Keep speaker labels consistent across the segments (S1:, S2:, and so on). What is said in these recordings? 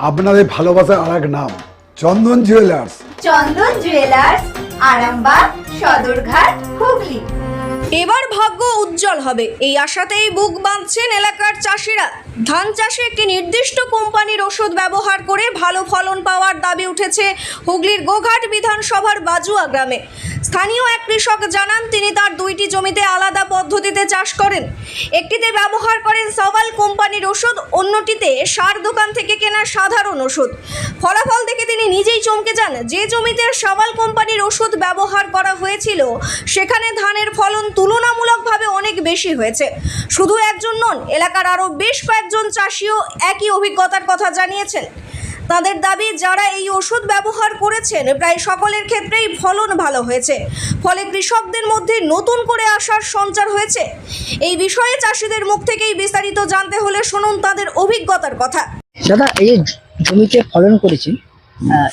S1: আপনাদের ভালোবাসার আর এক নাম চন্দন জুয়েলার্স।
S2: চন্দন জুয়েলার্স, আরামবাগ, সদরঘাট, হুগলি।
S3: এবার ভাগ্য উজ্জ্বল হবে এই আশাতেই বুক বাঁধছেন এলাকার চাষিরা। ধান চাষে একটি নির্দিষ্ট কোম্পানির ওষুধ ব্যবহার করে ভালো ফলন পাওয়ার দাবি উঠেছে হুগলির গোঘাট বিধানসভার বাজুয়া গ্রামে। স্থানীয় এক কৃষক জানান তিনি তার 2টি জমিতে আলাদা পদ্ধতিতে চাষ করেন। একটিতে ব্যবহার করেন সওয়াল কোম্পানির ওষুধ, অন্যটিতে সার দোকান থেকে কেনা সাধারণ ওষুধ। ফলাফল দেখে তিনি নিজেই চমকে যান। যে জমিতে সওয়াল কোম্পানির ওষুধ ব্যবহার করা হয়েছিল সেখানে ধানের ফলন তুলনামূলকভাবে অনেক বেশি হয়েছে। শুধু একজন নন, এলাকার আরও বেশ কয়েকজন চাষিও একই অভিজ্ঞতার কথা জানিয়েছেন। তাদের দাবি, যারা এই ওষুধ ব্যবহার করেছেন প্রায় সকলের ক্ষেত্রেই ফলন ভালো হয়েছে, ফলে কৃষকদের মধ্যে নতুন করে আশার সঞ্চার হয়েছে। এই বিষয়ে চাষিদের মুখ থেকেই বিস্তারিত জানতে হলে শুনুন তাদের অভিজ্ঞতার কথা।
S4: দাদা, এই জমিতে ফলন করেছেন,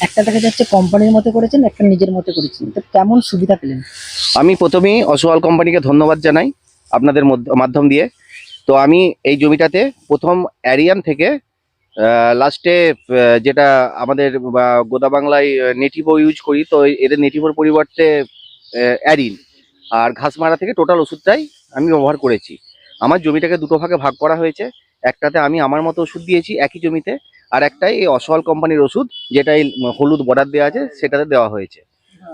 S4: একটা দেখা যাচ্ছে কোম্পানির মতো করেছেন, একটা নিজের মতো করেছেন, তো কেমন সুবিধা পেলেন?
S5: আমি প্রথমেই অসওয়াল কোম্পানিকে ধন্যবাদ জানাই আপনাদের মাধ্যম দিয়ে। তো আমি এই জমিটাতে প্রথম অ্যারিয়ান থেকে লাস্টে যেটা আমাদের গোদা বাংলায় নেটিভো ইউজ করি, তো এদের নেটিভোর পরিবর্তে অ্যারিন আর ঘাসমারা থেকে টোটাল ওষুধটাই আমি ব্যবহার করেছি। আমার জমিটাকে দুটো ভাগে ভাগ করা হয়েছে। একটাতে আমি আমার মতো ওষুধ দিয়েছি একই জমিতে, আর একটাই এই অসওয়াল কোম্পানির ওষুধ, যেটা এই হলুদ বর্ডার দেওয়া আছে সেটাতে দেওয়া হয়েছে।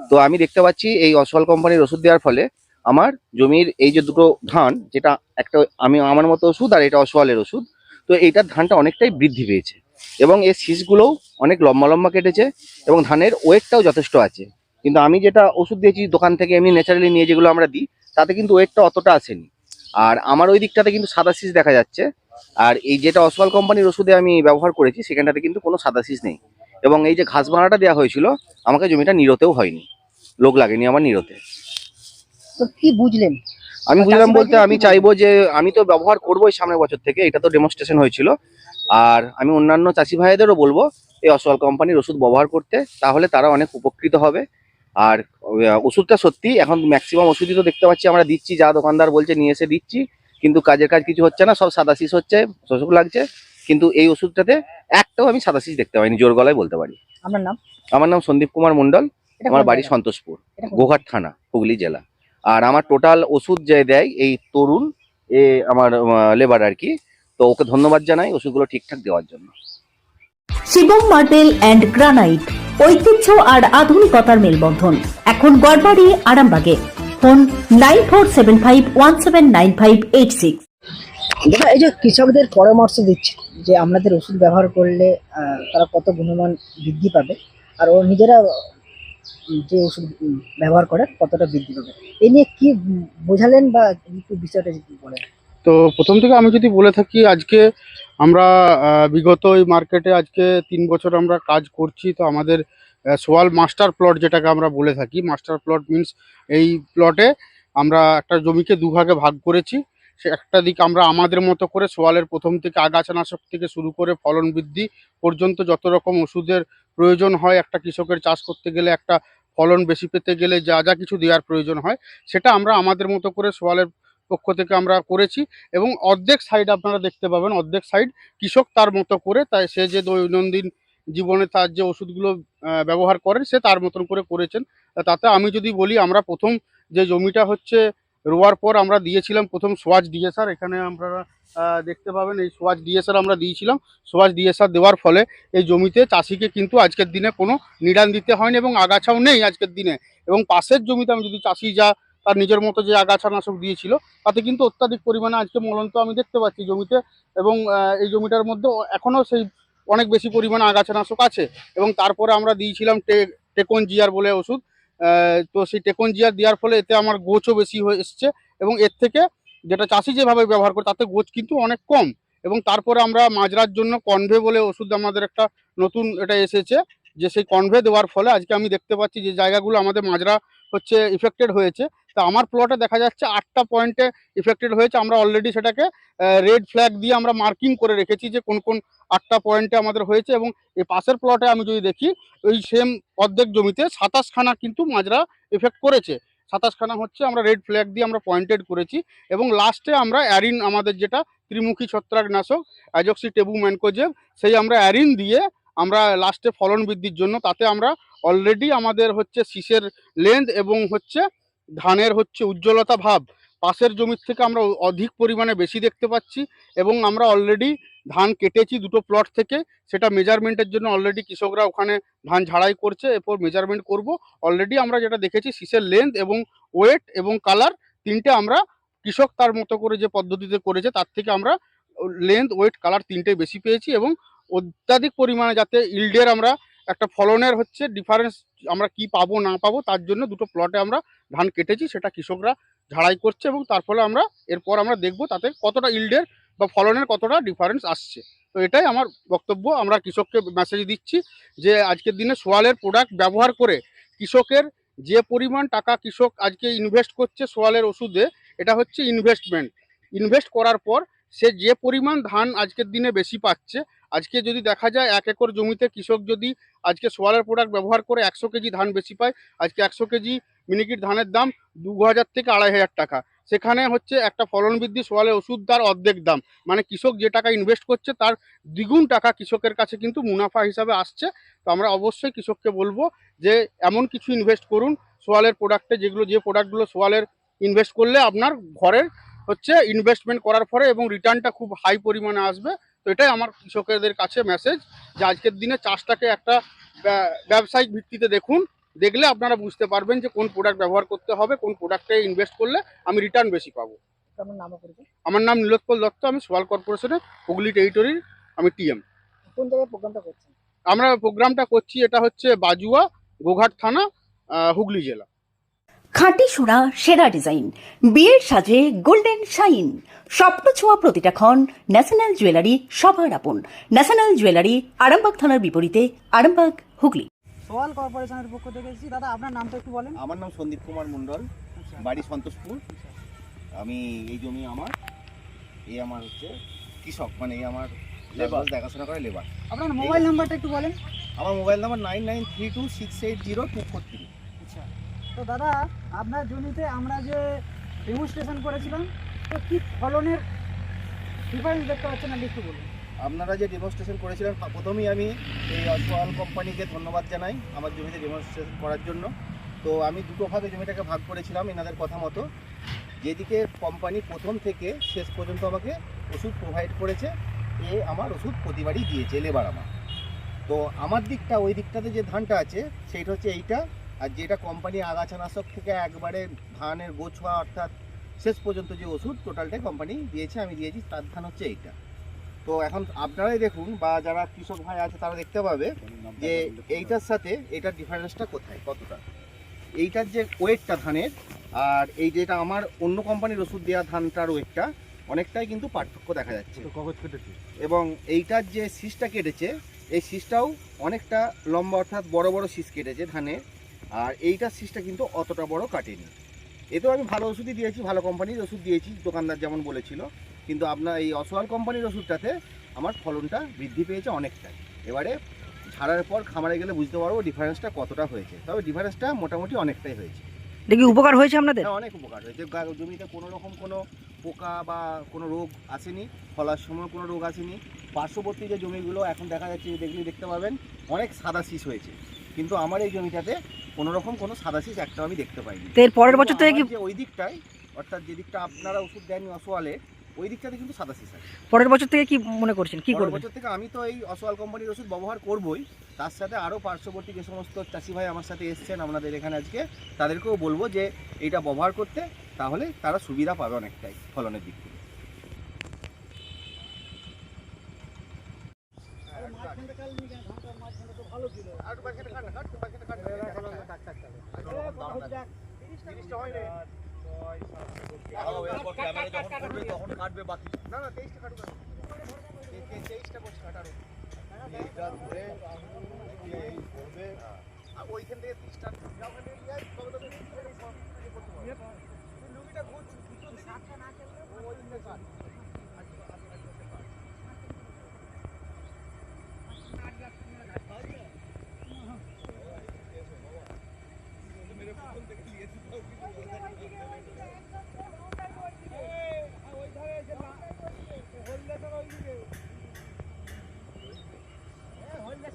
S5: তো আমি দেখতে পাচ্ছি এই অসওয়াল কোম্পানির ওষুধ দেওয়ার ফলে আমার জমির এই যে দুটো ধান, যেটা একটা আমি আমার মতো ওষুধ আর এটা অসওয়ালের ওষুধ, তো এইটার ধানটা অনেকটাই বৃদ্ধি পেয়েছে এবং এর শীষগুলোও অনেক লম্বা লম্বা কেটেছে এবং ধানের ওয়েটটাও যথেষ্ট আছে। কিন্তু আমি যেটা ওষুধ দিয়েছি দোকান থেকে এমনি ন্যাচারালি নিয়ে যেগুলো আমরা দিই, তাতে কিন্তু ওয়েটটা অতটা আসেনি। আর আমার ওই দিকটাতে কিন্তু সাদা শীষ দেখা যাচ্ছে। আর এই যেটা অসওয়াল কোম্পানির ওষুধে আমি ব্যবহার করেছি সেখানটাতে কিন্তু কোনো সাদা শীষ নেই। এবং এই যে ঘাস ভাড়াটা দেওয়া হয়েছিল, আমাকে জমিটা নিরতেও হয়নি, লোক লাগেনি আমার নিরতে।
S4: তো কি বুঝলেন?
S5: আমি বুঝলাম বলতে আমি চাইবো যে আমি তো ব্যবহার করবোই সামনের বছর থেকে, এটা তো ডেমনস্ট্রেশন হয়েছিল। আর আমি অন্যান্য চাষি ভাইদেরও বলবো এই অসওয়াল কোম্পানির ওষুধ ব্যবহার করতে, তাহলে তারা অনেক উপকৃত হবে। আর ওষুধটা সত্যি এখন ম্যাক্সিমাম ওষুধই তো দেখতে পাচ্ছি আমরা দিচ্ছি, যা দোকানদার বলছে নিয়ে এসে দিচ্ছি, কিন্তু কাজের কাজ কিছু হচ্ছে না, সব সাদা শীষ হচ্ছে, শোষক লাগছে। কিন্তু এই ওষুধটাতে একটাও আমি সাদা শীষ দেখতে পাইনি, জোর গলায় বলতে পারি।
S4: আপনার নাম?
S5: আমার নাম সন্দীপ কুমার মণ্ডল,
S4: এটা
S5: আমার
S4: কোন
S5: বাড়ি
S4: জায়গা?
S5: সন্তোষপুর,
S4: এটা কোন
S5: গোঘাট থানা, হুগলি জেলা। আর আমার টোটাল ওষুধ যে দেয় এই তরুণ আমার লেবার আর কি, তো ওকে ধন্যবাদ জানাই ওষুধগুলো ঠিকঠাক দেওয়ার জন্য।
S6: শিবম মার্বেল অ্যান্ড গ্রানাইট, ঐতিহ্য আর আধুনিকতার মেলবন্ধন, এখন গড়বাড়ি, আরামবাগে। ফোন 9475179586।
S4: দাদা, এই যে কৃষকদের পরামর্শ দিচ্ছে যে আপনাদের ওষুধ ব্যবহার করলে তারা কত গুণমান বৃদ্ধি পাবে, আর ও নিজেরা যে ওষুধ ব্যবহার করে কতটা বৃদ্ধি পাবে, এ নিয়ে কি বোঝালেন বা একটু বিষয়টা যদি বলেন?
S7: তো প্রথম থেকে আমি যদি বলে থাকি, আজকে আমরা বিগত এই মার্কেটে আজকে 3 বছর আমরা কাজ করছি। তো আমাদের সোয়াল মাস্টার প্লট যেটাকে আমরা বলে থাকি, মাস্টার প্লট মিন্স এই প্লটে আমরা একটা জমিকে দুভাগে ভাগ করেছি। সে একটা দিক আমরা আমাদের মতো করে সোয়ালের প্রথম থেকে আগাছানাশক থেকে শুরু করে ফলন বৃদ্ধি পর্যন্ত যত রকম ওষুধের প্রয়োজন হয় একটা কৃষকের চাষ করতে গেলে, একটা ফলন বেশি পেতে গেলে যা যা কিছু দেওয়ার প্রয়োজন হয়, সেটা আমরা আমাদের মতো করে সোয়ালের পক্ষ থেকে আমরা করেছি। এবং অর্ধেক সাইড আপনারা দেখতে পাবেন, অর্ধেক সাইড কৃষক তার মতো করে, তাই সে যে দৈনন্দিন জীবনে তার যে ওষুধগুলো ব্যবহার করেন সে তার মতন করে করেছেন। তাতে আমি যদি বলি, আমরা প্রথম যে জমিটা হচ্ছে রোয়ার পর আমরা দিয়েছিলাম প্রথম সোয়াচ ডিএসআর, এখানে আপনারা দেখতে পাবেন এই সোয়াচ ডিএসআর আমরা দিয়েছিলাম। সোয়াচ ডিএসআর দেওয়ার ফলে এই জমিতে চাষিকে কিন্তু আজকের দিনে কোনো নিড়ান দিতে হয়নি এবং আগাছাও নেই আজকের দিনে। এবং পাশের জমিতে আমি যদি চাষি যা তার নিজের মতো যে আগাছানাশক দিয়েছিল, তাতে কিন্তু অত্যাধিক পরিমাণে আজকে মলন্ত আমি দেখতে পাচ্ছি জমিতে। এবং এই জমিটার মধ্যে এখনও সেই অনেক বেশি পরিমাণে আগাছানাশক আছে। এবং তারপরে আমরা দিয়েছিলাম টেকন জিআর বলে ওষুধ। তো সেই টেকন জিআর দেওয়ার ফলে এতে আমার গোছও বেশি হয়ে এসছে, এবং এর থেকে যেটা চাষি যেভাবে ব্যবহার করে তাতে গোছ কিন্তু অনেক কম। এবং তারপরে আমরা মাজরার জন্য কনভে বলে ওষুধ আমাদের একটা নতুন এটা এসেছে, যে সেই কনভে দেওয়ার ফলে আজকে আমি দেখতে পাচ্ছি যে জায়গাগুলো আমাদের মাজরা হচ্ছে ইফেক্টেড হয়েছে। তা আমার প্লটে দেখা যাচ্ছে 8টা পয়েন্টে ইফেক্টেড হয়েছে। আমরা অলরেডি সেটাকে রেড ফ্ল্যাগ দিয়ে আমরা মার্কিং করে রেখেছি যে কোন কোন 8টা পয়েন্টে আমাদের হয়েছে। এবং এই পাশের প্লটে আমি যদি দেখি, ওই সেম অর্ধেক জমিতে 27খানা কিন্তু মাজরা এফেক্ট করেছে। 27খানা হচ্ছে আমরা রেড ফ্ল্যাগ দিয়ে আমরা পয়েন্টেড করেছি। এবং লাস্টে আমরা অ্যারিন, আমাদের যেটা ত্রিমুখী ছত্রাকনাশক অ্যাজক্সিটেবুম্যানকোজেব, সেই আমরা অ্যারিন দিয়ে আমরা লাস্টে ফলন বৃদ্ধির জন্য, তাতে আমরা অলরেডি আমাদের হচ্ছে শীষের লেন্থ এবং হচ্ছে ধানের হচ্ছে উজ্জ্বলতা ভাব পাশের জমির থেকে আমরা অধিক পরিমাণে বেশি দেখতে পাচ্ছি। এবং আমরা অলরেডি ধান কেটেছি দুটো প্লট থেকে, সেটা মেজারমেন্টের জন্য অলরেডি কৃষকরা ওখানে ধান ঝাড়াই করছে, এরপর মেজারমেন্ট করব। অলরেডি আমরা যেটা দেখেছি শীষের লেন্থ এবং ওয়েট এবং কালার তিনটে আমরা কৃষক তার মতো করে যে পদ্ধতিতে করেছে তার থেকে আমরা লেন্থ ওয়েট কালার তিনটেই বেশি পেয়েছি। এবং অত্যাধিক পরিমাণে যাতে ইল্ডের আমরা একটা ফলনের হচ্ছে ডিফারেন্স আমরা কি পাবো না পাবো তার জন্য দুটো প্লটে আমরা ধান কেটেছি, সেটা কৃষকরা ঝাড়াই করছে এবং তার ফলে আমরা এরপর আমরা দেখব তাতে কতটা ইল্ডের বা ফলনের কতটা ডিফারেন্স আসছে। তো এটাই আমার বক্তব্য। আমরা কৃষককে মেসেজ দিচ্ছি যে আজকের দিনে সোয়ালের প্রোডাক্ট ব্যবহার করে কৃষকের যে পরিমাণ টাকা কৃষক আজকে ইনভেস্ট করছে সোয়ালের ওষুধে, এটা হচ্ছে ইনভেস্টমেন্ট। ইনভেস্ট করার পর সে যে পরিমাণ ধান আজকের দিনে বেশি পাচ্ছে, আজকে যদি দেখা যায় 1 একর জমিতে কৃষক যদি আজকে সোয়ালের প্রোডাক্ট ব্যবহার করে 100 কেজি ধান বেশি পায়, আজকে 100 কেজি মিনিকিট ধানের দাম 2000 থেকে 2500 টাকা। সেখানে হচ্ছে একটা ফলন বৃদ্ধি সোয়ালের ওষুধ তার অর্ধেক দাম, মানে কৃষক যে টাকা ইনভেস্ট করছে তার দ্বিগুণ টাকা কৃষকের কাছে কিন্তু মুনাফা হিসাবে আসছে। তো আমরা অবশ্যই কৃষককে বলবো যে এমন কিছু ইনভেস্ট করুন সোয়ালের প্রোডাক্টে, যে প্রোডাক্টগুলো সোয়ালের ইনভেস্ট করলে আপনার ঘরের হচ্ছে ইনভেস্টমেন্ট করার পরে এবং রিটার্নটা খুব হাই পরিমাণে আসবে। তো এটাই আমার কৃষকদের কাছে মেসেজ যে আজকের দিনে চাষটাকে একটা ব্যবসায়িক ভিত্তিতে দেখুন, দেখলে আপনারা বুঝতে পারবেন যে কোন প্রোডাক্ট ব্যবহার করতে হবে, কোন প্রোডাক্টে ইনভেস্ট করলে আমি রিটার্ন বেশি পাবো।
S4: আমার নামও পরিচয়।
S7: আমার নাম নীলোৎপল দত্ত, আমি সোয়াল কর্পোরেশনের হুগলি টেরিটরির আমি টিএম।
S4: কোন জায়গায় প্রোগ্রামটা করছেন?
S7: আমরা প্রোগ্রামটা করছি, এটা হচ্ছে বাজুয়া, গোঘাট থানা, হুগলি জেলা।
S6: খাঁটি সোনা সেরা ডিজাইন, বিয়ের সাজে গোল্ডেন শাইন, স্বপ্ন ছোঁয়া প্রতিটা ক্ষণ ন্যাশনাল জুয়েলারি সবার আপন। ন্যাশনাল জুয়েলারি আরামবাগ থানার বিপরীতে, আরামবাগ, হুগলি।
S4: সোয়াল কর্পোরেশনের পক্ষ থেকে এসেছি। দাদা আপনার নামটা একটু বলেন।
S5: আমার নাম সন্দীপ কুমার মণ্ডল, বাড়ি সন্তোষপুর। আমি এই জমি আমার, এই আমার হচ্ছে কৃষক, মানে এই আমার লেবার দেখাশোনা করে লেবার।
S4: আপনার মোবাইল নাম্বারটা একটু বলেন।
S5: আমার মোবাইল নাম্বার 9932680243।
S4: আচ্ছা, তো দাদা আপনার জমিতে আমরা যে ডেমনস্ট্রেশন করেছিলাম, তো কি ফলনের ডিফারেন্স দেখতে পাচ্ছেন না একটু বলুন।
S5: আপনারা যে ডেমনস্ট্রেশন করেছিলেন, প্রথমেই আমি এই সোয়াল কোম্পানিকে ধন্যবাদ জানাই আমার জমিতে ডেমনস্ট্রেশন করার জন্য। তো আমি দুটো ভাগে জমিটাকে ভাগ করেছিলাম এনাদের কথা মতো। যেদিকে কোম্পানি প্রথম থেকে শেষ পর্যন্ত আমাকে ওষুধ প্রোভাইড করেছে, আমার ওষুধ প্রতিবারই দিয়েছে লেবার আমার। তো আমার দিকটা, ওই দিকটাতে যে ধানটা আছে সেইটা হচ্ছে এইটা, আর যেটা কোম্পানি আগাছানাশক থেকে একবারে ধানের গোছোয়া অর্থাৎ শেষ পর্যন্ত যে ওষুধ টোটালটাই কোম্পানি দিয়েছে, আমি দিয়েছি, তার ধান হচ্ছে এইটা। তো এখন আপনারাই দেখুন বা যারা কৃষক ভাই আছে তারা দেখতে পাবে যে এইটার সাথে এইটার ডিফারেন্সটা কোথায়, কতটা। এইটার যে ওয়েটটা ধানের আর এই যেটা আমার অন্য কোম্পানির ওষুধ দেওয়া ধানটার ওয়েটটা অনেকটাই কিন্তু পার্থক্য দেখা যাচ্ছে। এবং এইটার যে শীষটা কেটেছে, এই শীষটাও অনেকটা লম্বা, অর্থাৎ বড় বড় শীষ কেটেছে ধানে। আর এইটার শীষটা কিন্তু অতটা বড় কাটেনি। এতেও আমি ভালো ওষুধই দিয়েছি, ভালো কোম্পানির ওষুধ দিয়েছি, দোকানদার যেমন বলেছিল। কিন্তু আপনার এই অসওয়াল কোম্পানির ওষুধটাতে আমার ফলনটা বৃদ্ধি পেয়েছে অনেকটাই। এবারে ছাড়ার পর খামারে গেলে বুঝতে পারবো ডিফারেন্সটা কতটা হয়েছে। তবে ডিফারেন্সটা মোটামুটি অনেকটাই হয়েছে।
S4: দেখি উপকার হয়েছে আপনাদের?
S5: হ্যাঁ, অনেক উপকার হয়েছে। জমিতে কোনো রকম কোনো পোকা বা কোনো রোগ আসেনি, ফলার সময় কোনো রোগ আসেনি। পার্শ্ববর্তী যে জমিগুলো এখন দেখা যাচ্ছে, দেখতে পাবেন অনেক সাদা শীষ হয়েছে, কিন্তু আমার এই জমিটাতে কোনো রকম কোনো সাদা শীষ একটা আমি দেখতে পাইনি।
S4: তো এর পরের বছর থেকে কি
S5: ওই দিকটায়, অর্থাৎ যে দিকটা আপনারা ওষুধ দেননি অসওয়ালে, ওই দিকটাতে কিন্তু সাদা শীষ আছে।
S4: পরের বছর থেকে কি মনে করছেন, কি করবেন?
S5: বছর থেকে আমি তো এই অসওয়াল কোম্পানির ওষুধ ব্যবহার করবই, তার সাথে আরও পার্শ্ববর্তী যে সমস্ত চাষি ভাই আমার সাথে এসছেন আপনাদের এখানে আজকে, তাদেরকেও বলবো যে এইটা ব্যবহার করতে, তাহলে তারা সুবিধা পাবে অনেকটাই ফলনের দিক থেকে। ওইখান থেকে 30টা হলদা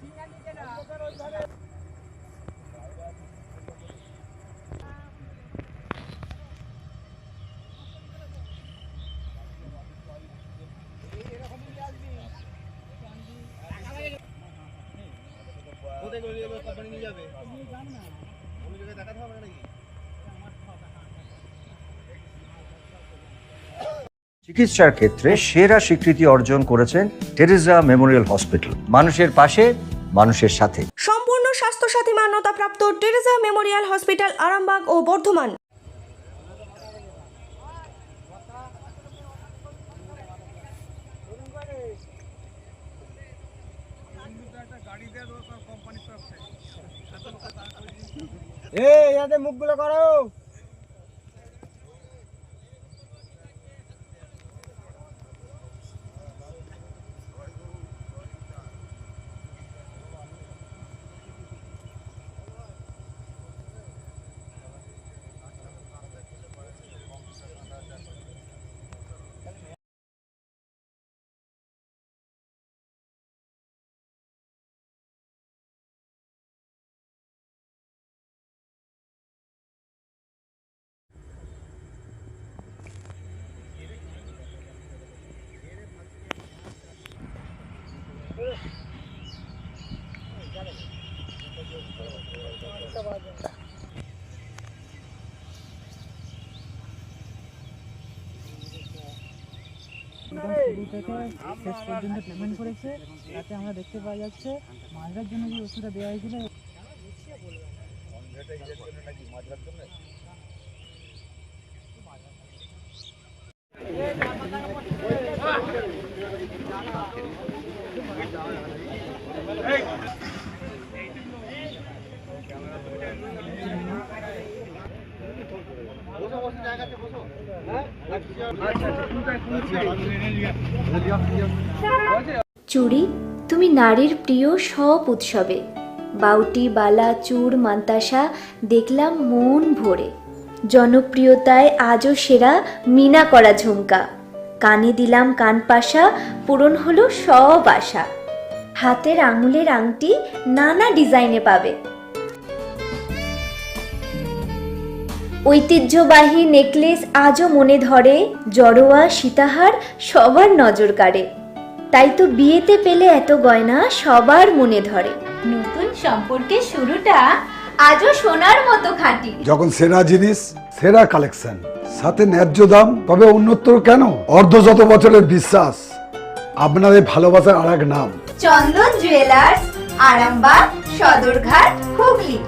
S8: চিকিৎসার ক্ষেত্রে সেরা স্বীকৃতি অর্জন করেছেন টেরেজা মেমোরিয়াল হসপিটাল। মানুষের পাশে, মানুষের সাথে।
S3: সম্পূর্ণ স্বাস্থ্যসাথী মান্যতাপ্রাপ্ত টেরেজা মেমোরিয়াল হসপিটাল, আরামবাগ ও বর্ধমান।
S4: মুখগুলো করো। শুরু থেকে শেষ পর্যন্ত পেমেন্ট করেছে, তাতে আমরা দেখতে পাওয়া যাচ্ছে মাঝরার জন্য যে ওষুধটা দেওয়া হয়েছিল
S2: চুড়ি, তুমি নারীর প্রিয় সব উৎসবে বাউটি, বালা, চূড়, মান্তাসা দেখলাম মন ভরে। জনপ্রিয়তায় আজও সেরা মিনা করা ঝুমকা, কানে দিলাম কানপাশা, পূরণ হলো সব আশা। হাতের আঙুলের আংটি নানা ডিজাইনে পাবে, ঐতিহ্যবাহী নেকলেস আজও মনে ধরে, জড়োয়া সীতাহার সবার নজর কাড়ে। তাই তো বিয়েতে পেলে এত গয়না সবার মনে ধরে। নতুন সম্পর্কের শুরুটা আজও সোনার মতো খাঁটি।
S1: যখন সেরা জিনিস, সেরা কালেকশন, সাথে ন্যায্য দাম, তবে উন্নতর কেন? অর্ধশত বছরের বিশ্বাস, আপনাদের ভালোবাসার আর এক নাম
S2: চন্দন জুয়েলার্স, আরামবাগ, সদরঘাট, হুগলি।